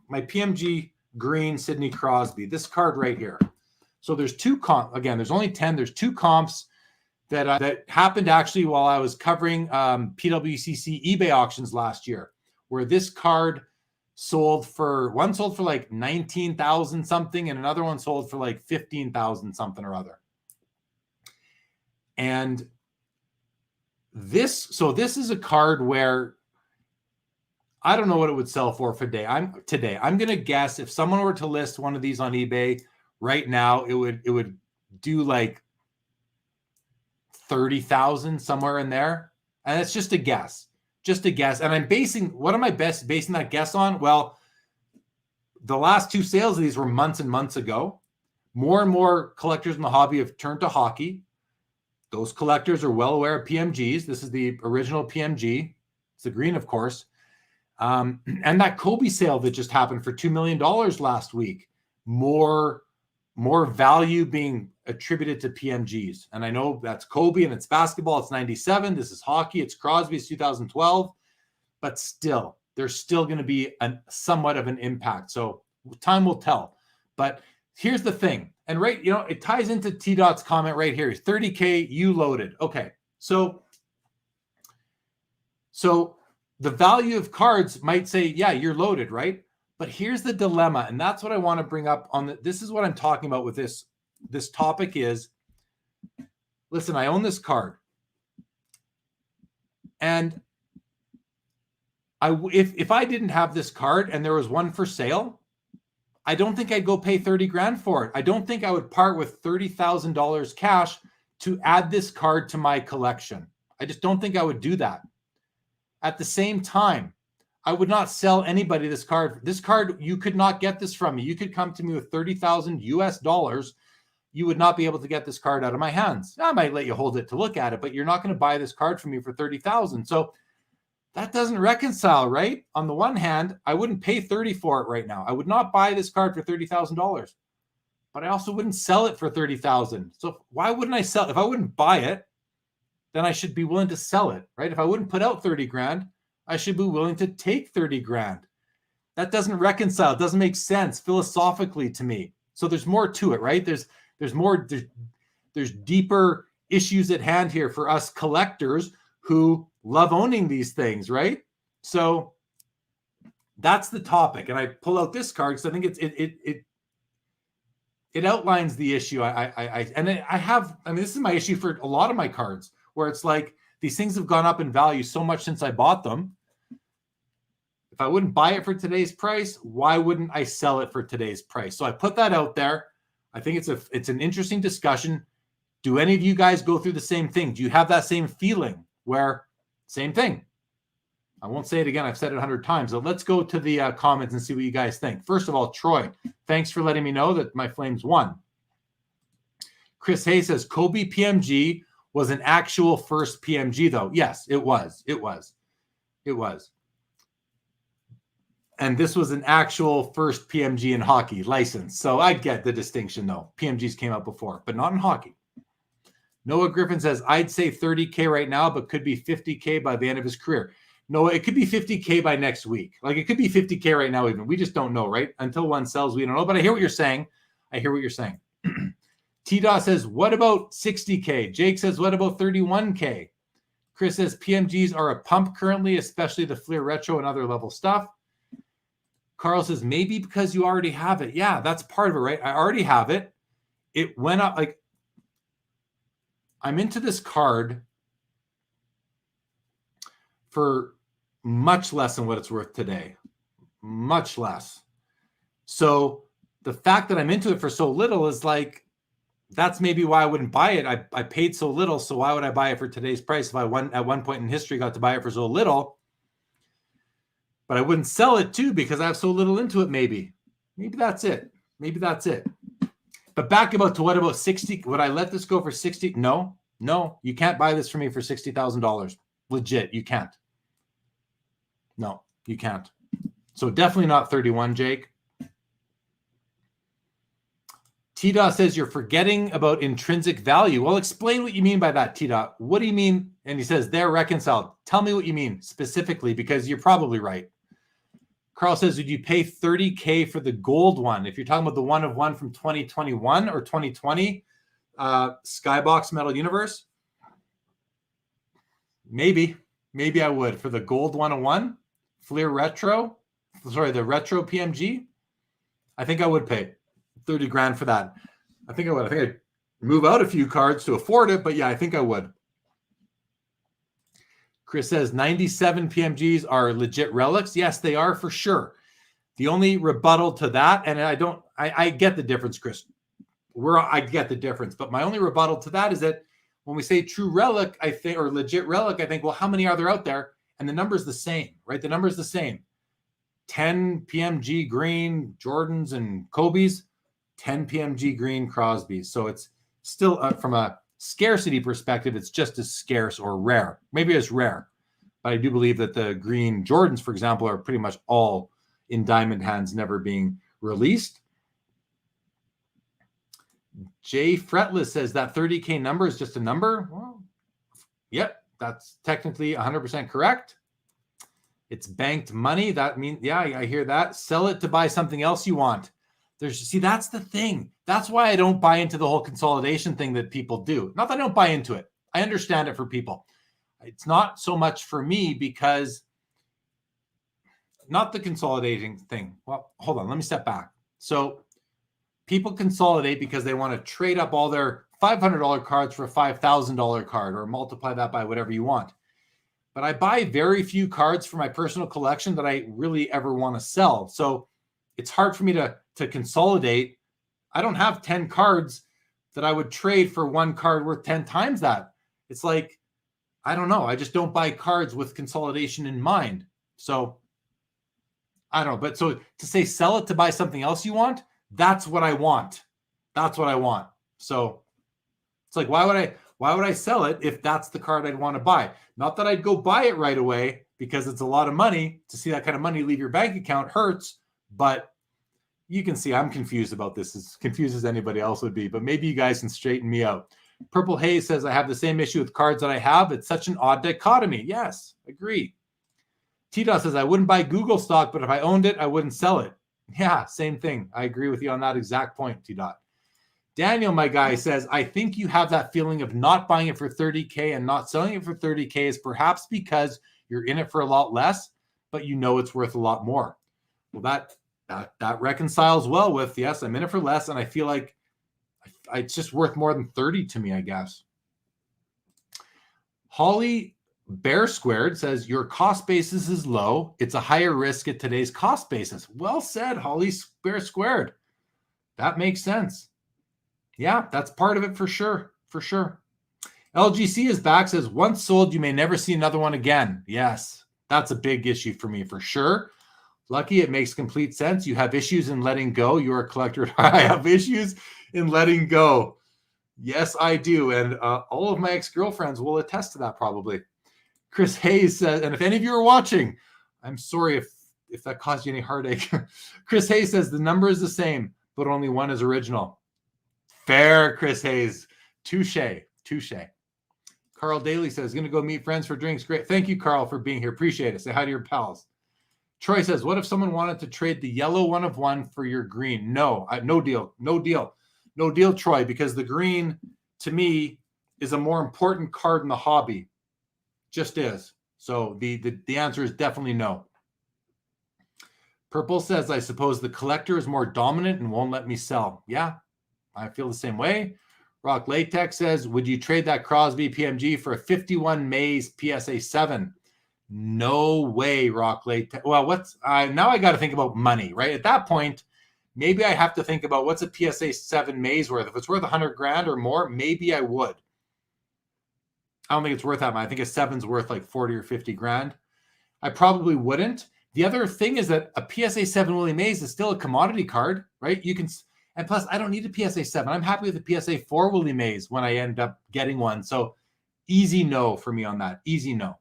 my PMG green Sidney Crosby, this card right here. So there's two again, there's only 10. There's two comps that that happened actually while I was covering PWCC eBay auctions last year, where this card one sold for like 19,000 something and another one sold for like 15,000 something or other. And this is a card where I don't know what it would sell for today. I'm going to guess if someone were to list one of these on eBay right now, it would do like 30,000 somewhere in there. And it's just a guess. And I'm what am I basing that guess on? Well, the last two sales of these were months and months ago. More and more collectors in the hobby have turned to hockey. Those collectors are well aware of PMGs. This is the original PMG. It's the green, of course. And that Kobe sale that just happened for $2 million last week, more value being attributed to PMGs. And I know that's Kobe and it's basketball. It's 97. This is hockey. It's Crosby. It's 2012. But still, there's still going to be somewhat of an impact. So time will tell. But here's the thing. And it ties into T-Dot's comment right here. 30K, you loaded. Okay. So the value of cards might say, yeah, you're loaded, right? But here's the dilemma. And that's what I want to bring up this is what I'm talking about with this topic is, listen, I own this card. And if I didn't have this card and there was one for sale, I don't think I'd go pay 30 grand for it. I don't think I would part with $30,000 cash to add this card to my collection. I just don't think I would do that. At the same time, I would not sell anybody this card. This card, you could not get this from me. You could come to me with $30,000 US. You would not be able to get this card out of my hands. I might let you hold it to look at it, but you're not going to buy this card from me for $30,000. So that doesn't reconcile, right? On the one hand, I wouldn't pay 30 for it right now. I would not buy this card for $30,000, but I also wouldn't sell it for $30,000. So why wouldn't I sell? If I wouldn't buy it, then I should be willing to sell it, right? If I wouldn't put out 30 grand, I should be willing to take 30 grand. That doesn't reconcile. It doesn't make sense philosophically to me. So there's more to it, right? There's deeper issues at hand here for us collectors who love owning these things, right? So that's the topic. And I pull out this card because I think it outlines the issue. This is my issue for a lot of my cards, where it's like these things have gone up in value so much since I bought them. If I wouldn't buy it for today's price, why wouldn't I sell it for today's price? So I put that out there. I think it's an interesting discussion. Do any of you guys go through the same thing? Do you have that same feeling where same thing? I won't say it again. I've said it 100 times. So let's go to the comments and see what you guys think. First of all, Troy, thanks for letting me know that my Flames won. Chris Hayes says, Kobe PMG was an actual first PMG, though. Yes, it was. And this was an actual first PMG in hockey license. So I get the distinction, though. PMGs came out before, but not in hockey. Noah Griffin says, I'd say 30K right now, but could be 50K by the end of his career. No, it could be 50K by next week. Like, it could be 50K right now even. We just don't know, right? Until one sells, we don't know. But I hear what you're saying. T-Dot says, what about 60K? Jake says, what about 31K? Chris says, PMGs are a pump currently, especially the Fleer Retro and other level stuff. Carl says, maybe because you already have it. Yeah, that's part of it, right? I already have it. It went up. Like, I'm into this card for much less than what it's worth today. Much less. So the fact that I'm into it for so little is like, that's maybe why I wouldn't buy it. I paid so little, so why would I buy it for today's price if I at one point in history got to buy it for so little? But I wouldn't sell it too because I have so little into it. Maybe that's it. But back to what about 60? Would I let this go for 60? No, you can't buy this for me for $60,000. Legit, you can't. No, you can't. So definitely not 31, Jake. T-Dot says you're forgetting about intrinsic value. Well, explain what you mean by that, T-Dot. What do you mean? And he says they're reconciled. Tell me what you mean specifically, because you're probably right. Carl says, would you pay $30K for the gold one? If you're talking about the one of one from 2021 or 2020, Skybox Metal Universe, maybe I would. For the gold 101, Fleer Retro, the Retro PMG, I think I would pay 30 grand for that. I think I would. I think I'd move out a few cards to afford it, but yeah, I think I would. Chris says 97 PMGs are legit relics. Yes, they are for sure. The only rebuttal to that, and I get the difference, Chris. I get the difference, but my only rebuttal to that is that when we say true relic, I think, or legit relic, I think, well, how many are there out there? And the number's the same, right? The number's the same. 10 PMG green Jordans and Kobe's, 10 PMG green Crosby's. So it's still, from a scarcity perspective, it's just as scarce or rare. Maybe it's rare, but I do believe that the green Jordans, for example, are pretty much all in diamond hands, never being released. Jay Fretless says that 30K number is just a number. Well, yep, that's technically 100% correct. It's banked money. That means, yeah, I hear that. Sell it to buy something else you want. See, that's the thing. That's why I don't buy into the whole consolidation thing that people do. Not that I don't buy into it. I understand it for people. It's not so much for me because not the consolidating thing. Well, hold on. Let me step back. So people consolidate because they want to trade up all their $500 cards for a $5,000 card or multiply that by whatever you want. But I buy very few cards for my personal collection that I really ever want to sell. So it's hard for me to consolidate. I don't have 10 cards that I would trade for one card worth 10 times that. It's like, I don't know. I just don't buy cards with consolidation in mind. So I don't know. But so to say sell it to buy something else you want, that's what I want. That's what I want. So it's like, why would I sell it if that's the card I'd want to buy? Not that I'd go buy it right away because it's a lot of money. To see that kind of money leave your bank account hurts, but you can see I'm confused about this, as confused as anybody else would be, but maybe you guys can straighten me out. Purple Haze says, I have the same issue with cards that I have. It's such an odd dichotomy. Yes, agree. T-Dot says, I wouldn't buy Google stock, but if I owned it, I wouldn't sell it. Yeah, same thing. I agree with you on that exact point, T-Dot. Daniel, my guy, says, I think you have that feeling of not buying it for 30K and not selling it for 30K is perhaps because you're in it for a lot less, but you know it's worth a lot more. Well, that reconciles well with, yes, I'm in it for less, and I feel like it's just worth more than 30 to me, I guess. Holly Bear Squared says, your cost basis is low. It's a higher risk at today's cost basis. Well said, Holly Bear Squared. That makes sense. Yeah, that's part of it for sure. For sure. LGC is back, says, once sold, you may never see another one again. Yes, that's a big issue for me for sure. Lucky, it makes complete sense. You have issues in letting go. You're a collector. I have issues in letting go. Yes, I do. And all of my ex-girlfriends will attest to that probably. Chris Hayes says, and if any of you are watching, I'm sorry if that caused you any heartache. Chris Hayes says, the number is the same, but only one is original. Fair, Chris Hayes. Touche. Carl Daly says, going to go meet friends for drinks. Great. Thank you, Carl, for being here. Appreciate it. Say hi to your pals. Troy says, what if someone wanted to trade the yellow one of one for your green? No, no deal. No deal, Troy, because the green, to me, is a more important card in the hobby. Just is. So the answer is definitely no. Purple says, I suppose the collector is more dominant and won't let me sell. Yeah, I feel the same way. Rock Latex says, would you trade that Crosby PMG for a 51 Mays PSA 7? No way, Rock Latex. Well, now I got to think about money, right? At that point, maybe I have to think about what's a PSA 7 Mays worth. If it's worth 100 grand or more, maybe I would. I don't think it's worth that much. I think a 7's worth like 40 or 50 grand. I probably wouldn't. The other thing is that a PSA 7 Willie Mays is still a commodity card, right? You can, and plus I don't need a PSA 7. I'm happy with the PSA 4 Willie Mays when I end up getting one. So easy no for me on that. Easy no.